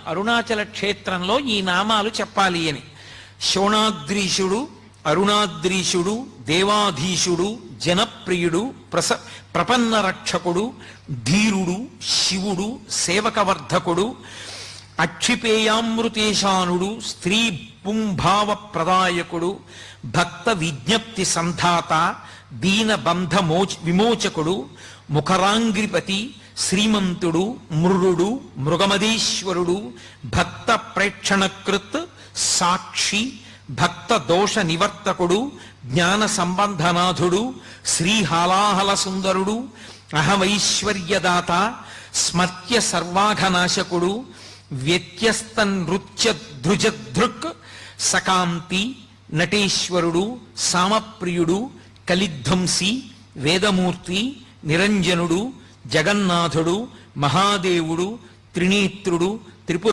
అరుణాచల క్షేత్రంలో ఈ నామాలు చెప్పాలి అని. శోణాద్రీశుడు, అరుణాద్రీశుడు, దేవాధీశుడు, జనప్రియుడు, ప్రపన్న రక్షకుడు, ధీరుడు, శివుడు, సేవకవర్ధకుడు, అక్షిపేయామృతేశానుడు, స్త్రీ పుంభావ ప్రదాయకుడు, భక్త విజ్ఞప్తి సంధాత, దీనబంధ విమోచకుడు, ముఖరాంగ్రిపతి, శ్రీమంతుడు, మృడు, మృగమదీశ్వరుడు, భక్త ప్రేక్షణకృత్, సాక్షి, భక్త దోష నివర్తకుడు, జ్ఞాన సంబంధనాథుడు, శ్రీహాలాహల సుందరుడు, అహమైశ్వర్యదాత, స్మర్త్య సర్వాఘనాశకుడు, వ్యత్యస్త నృత్య ధృజధృక్, సకాంతి, నటేశ్వరుడు, సామప్రియుడు, కలిధ్వంసి, వేదమూర్తి, నిరంజనుడు, జగన్నాథుడు, మహాదేవుడు, త్రినేత్రుడు, త్రిపుర